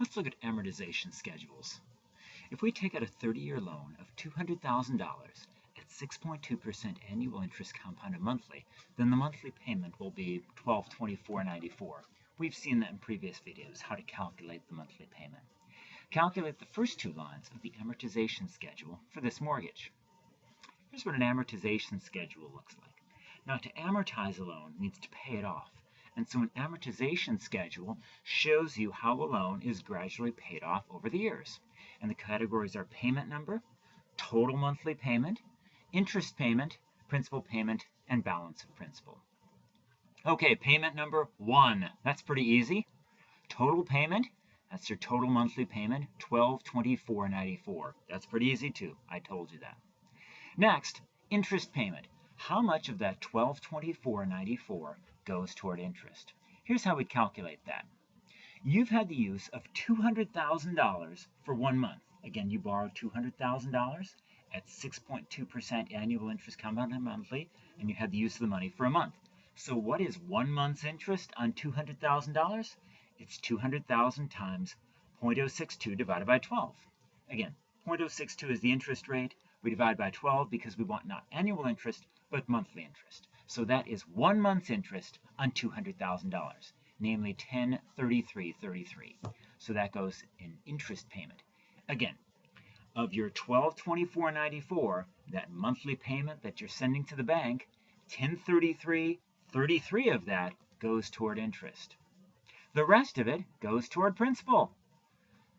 Let's look at amortization schedules. If we take out a 30-year loan of $200,000 at 6.2% annual interest compounded monthly, then the monthly payment will be $1,224.94. We've seen that in previous videos, how to calculate the monthly payment. Calculate the first two lines of the amortization schedule for this mortgage. Here's what an amortization schedule looks like. Now, to amortize a loan means to pay it off. And so an amortization schedule shows you how a loan is gradually paid off over the years. And the categories are payment number, total monthly payment, interest payment, principal payment, and balance of principal. Okay, payment number 1. That's pretty easy. Total payment, that's your total monthly payment, $1,224.94. That's pretty easy too. I told you that. Next, interest payment. How much of that $1,224.94 goes toward interest? Here's how we calculate that. You've had the use of $200,000 for 1 month. Again, you borrowed $200,000 at 6.2% annual interest compounded monthly, and you had the use of the money for a month. So what is 1 month's interest on $200,000? It's 200,000 times 0.062 divided by 12. Again, 0.062 is the interest rate. We divide by 12 because we want not annual interest, but monthly interest. So that is 1 month's interest on $200,000, namely $1,033.33. So that goes in interest payment. Again, of your $1,224.94, that monthly payment that you're sending to the bank, $1,033.33 of that goes toward interest. The rest of it goes toward principal.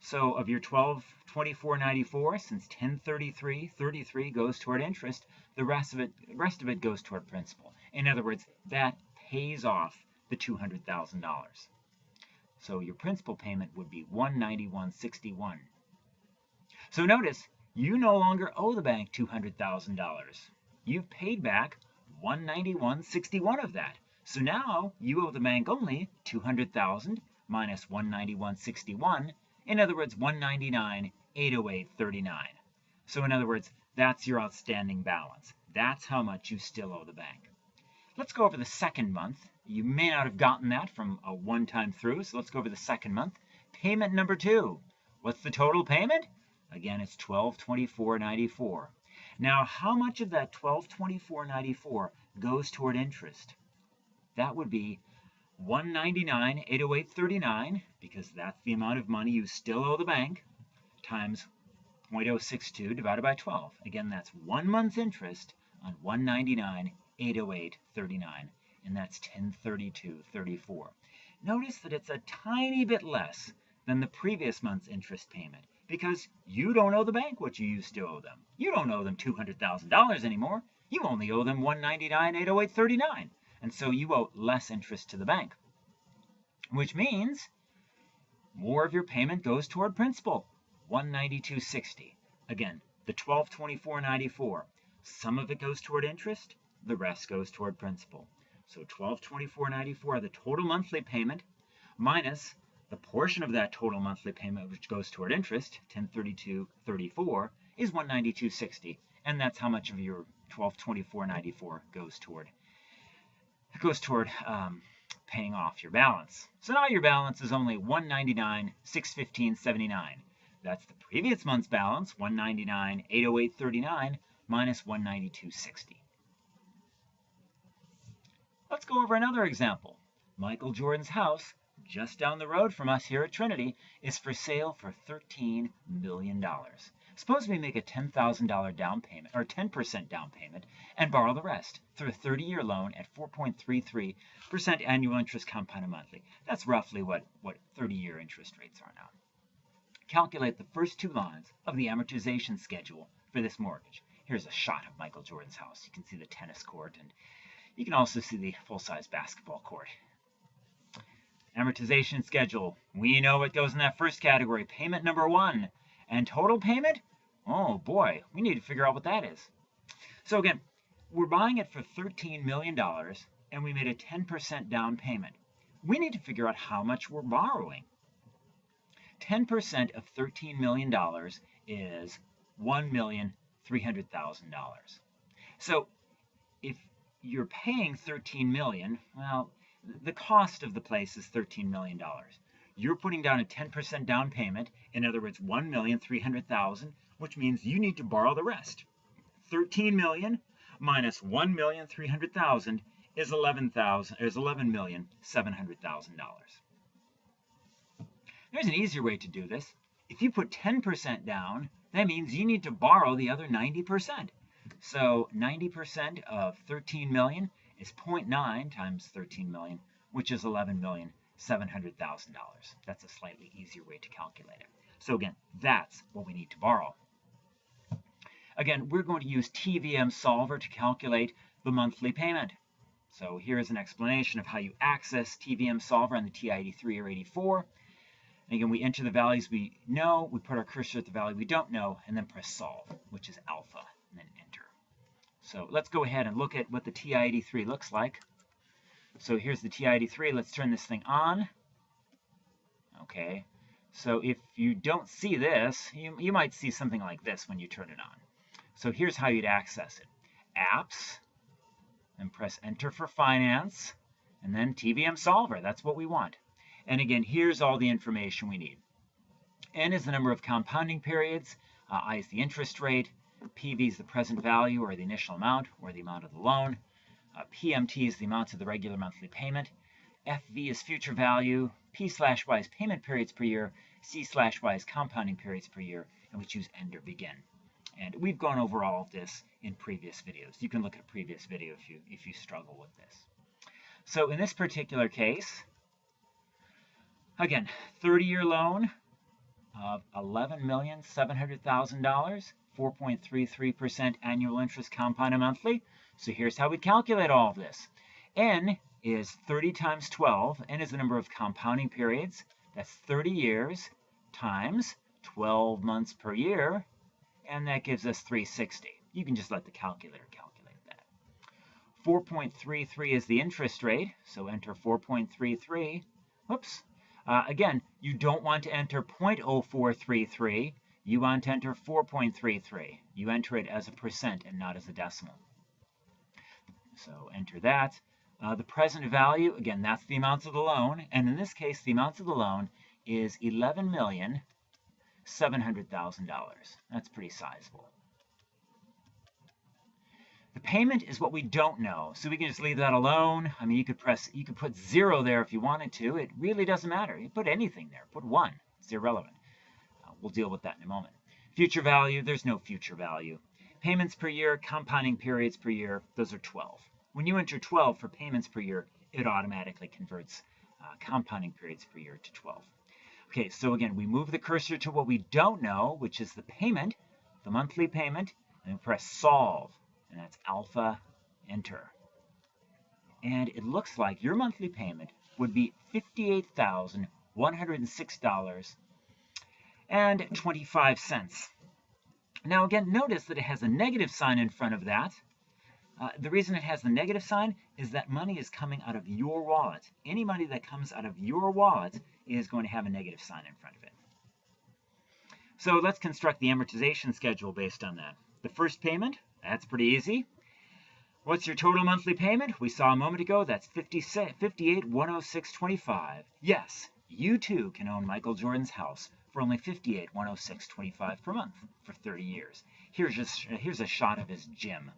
So of your $1,224.94, since $1,033.33 goes toward interest, the rest of it goes toward principal. In other words, that pays off the $200,000. So your principal payment would be $191.61. So notice, you no longer owe the bank $200,000. You've paid back $191.61 of that. So now you owe the bank only $200,000 minus $191.61. In other words, $199,808.39. So in other words, that's your outstanding balance. That's how much you still owe the bank. Let's go over the second month. You may not have gotten that from a one-time through, so let's go over the second month. Payment number 2. What's the total payment? Again, it's $1,224.94. Now, how much of that $1,224.94 goes toward interest? That would be $199,808.39, because that's the amount of money you still owe the bank, times 0.062 divided by 12. Again, that's 1 month's interest on $199,808.39, and that's $1,032.34. Notice that it's a tiny bit less than the previous month's interest payment, because you don't owe the bank what you used to owe them. You don't owe them $200,000 anymore. You only owe them $199,808.39. And so you owe less interest to the bank, which means more of your payment goes toward principal, $192.60. Again, the $1,224.94, some of it goes toward interest, the rest goes toward principal. So $1,224.94, the total monthly payment, minus the portion of that total monthly payment which goes toward interest, $1,032.34, is $192.60, and that's how much of your $1,224.94 goes toward paying off your balance. So now your balance is only $199,615.79. That's the previous month's balance, $199,808.39 minus $192.60. Let's go over another example. Michael Jordan's house, just down the road from us here at Trinity, is for sale for $13 million. Suppose we make a $10,000 down payment, or 10% down payment, and borrow the rest through a 30-year loan at 4.33% annual interest compounded monthly. That's roughly what 30-year interest rates are now. Calculate the first two lines of the amortization schedule for this mortgage. Here's a shot of Michael Jordan's house. You can see the tennis court, and you can also see the full-size basketball court. Amortization schedule. We know what goes in that first category, payment number 1. And total payment? Oh boy, we need to figure out what that is. So again, we're buying it for $13 million, and we made a 10% down payment. We need to figure out how much we're borrowing. 10% of $13 million is $1,300,000. So if you're paying $13 million, well, the cost of the place is $13 million. you're putting down a 10% down payment, in other words, $1,300,000, which means you need to borrow the rest. $13 million minus $1,300,000 is $11,700,000. There's an easier way to do this. If you put 10% down, that means you need to borrow the other 90%. So 90% of 13 million is 0.9 times 13 million, which is $11,700,000. That's a slightly easier way to calculate it. So again, that's what we need to borrow. Again, we're going to use TVM Solver to calculate the monthly payment. So here's an explanation of how you access TVM Solver on the TI-83 or 84. And again, we enter the values we know, we put our cursor at the value we don't know, and then press solve, which is alpha, and then enter. So let's go ahead and look at what the TI-83 looks like. So here's the TI-83. Let's turn this thing on. Okay, so if you don't see this, you might see something like this when you turn it on. So here's how you'd access it. Apps, and press enter for finance, and then TVM Solver. That's what we want. And again, here's all the information we need. N is the number of compounding periods, I is the interest rate, PV is the present value or the initial amount or the amount of the loan, PMT is the amount of the regular monthly payment, FV is future value, P/Y is payment periods per year, C/Y is compounding periods per year, and we choose end or begin. And we've gone over all of this in previous videos. You can look at a previous video if you struggle with this. So in this particular case, again, 30-year loan of $11,700,000, 4.33% annual interest compounded monthly. So here's how we calculate all of this. N is 30 times 12. N is the number of compounding periods. That's 30 years times 12 months per year, and that gives us 360. You can just let the calculator calculate that. 4.33 is the interest rate, so enter 4.33. Whoops. Again, you don't want to enter 0.0433. You want to enter 4.33. You enter it as a percent and not as a decimal. So enter that. The present value, again, that's the amounts of the loan. And in this case, the amount of the loan is $11,700,000. That's pretty sizable. The payment is what we don't know, so we can just leave that alone. I mean, you could put 0 there if you wanted to. It really doesn't matter. You put anything there. Put 1. It's irrelevant. We'll deal with that in a moment. Future value, there's no future value. Payments per year, compounding periods per year, those are 12. When you enter 12 for payments per year, it automatically converts compounding periods per year to 12. Okay, so again, we move the cursor to what we don't know, which is the payment, the monthly payment, and we press solve. And that's alpha, enter. And it looks like your monthly payment would be $58,106.25. Now again, notice that it has a negative sign in front of that. The reason it has the negative sign is that money is coming out of your wallet. Any money that comes out of your wallet is going to have a negative sign in front of it. So let's construct the amortization schedule based on that. The first payment, that's pretty easy. What's your total monthly payment? We saw a moment ago, that's $58,106.25. Yes, you too can own Michael Jordan's house for only $58,106.25 per month for 30 years. Here's a shot of his gym.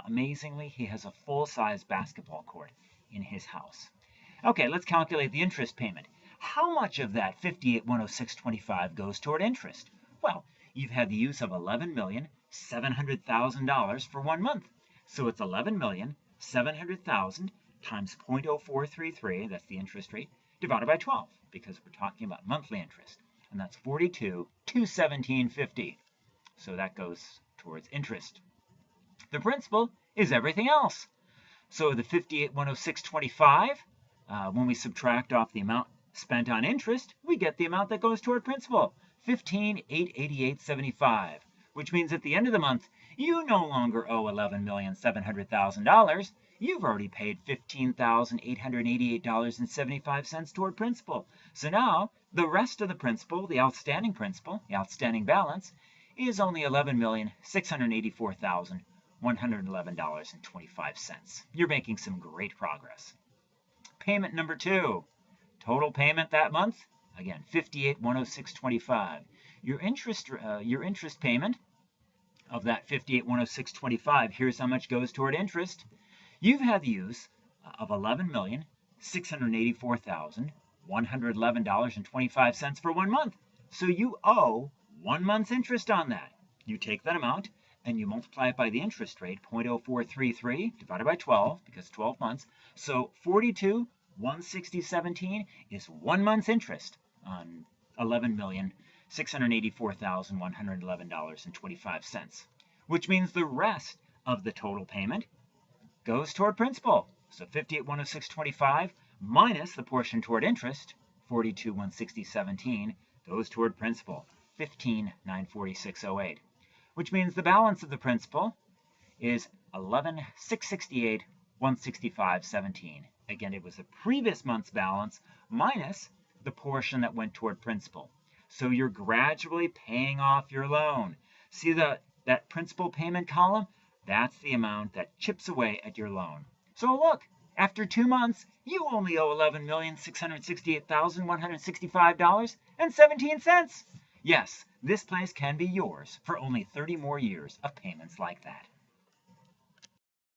Amazingly, he has a full-size basketball court in his house. Okay, let's calculate the interest payment. How much of that $58,106.25 goes toward interest? Well, you've had the use of $11,700,000 for 1 month. So it's $11,700,000 times 0.0433, that's the interest rate, divided by 12, because we're talking about monthly interest. And that's $42,217.50. So that goes towards interest. The principal is everything else. So the $58,106.25, when we subtract off the amount spent on interest, we get the amount that goes toward principal, $15,888.75, which means at the end of the month, you no longer owe $11,700,000. You've already paid $15,888.75 toward principal. So now, the rest of the principal, the outstanding balance, is only $11,684,111.25. You're making some great progress. Payment number 2. Total payment that month, Again, 58,106.25. Your interest payment of that 58,106.25, here's how much goes toward interest. You've had the use of $11,684,111.25 for 1 month. So you owe 1 month's interest on that. You take that amount and you multiply it by the interest rate, 0.0433 divided by 12, because 12 months. So 42,160.17 is 1 month's interest on $11,684,111.25, which means the rest of the total payment goes toward principal. So 58,106.25 minus the portion toward interest, 42,160.17, goes toward principal, 15,946.08, which means the balance of the principal is 11,668,165.17. Again, it was the previous month's balance minus the portion that went toward principal. So you're gradually paying off your loan. See that principal payment column? That's the amount that chips away at your loan. So look, after 2 months, you only owe $11,668,165.17. Yes, this place can be yours for only 30 more years of payments like that.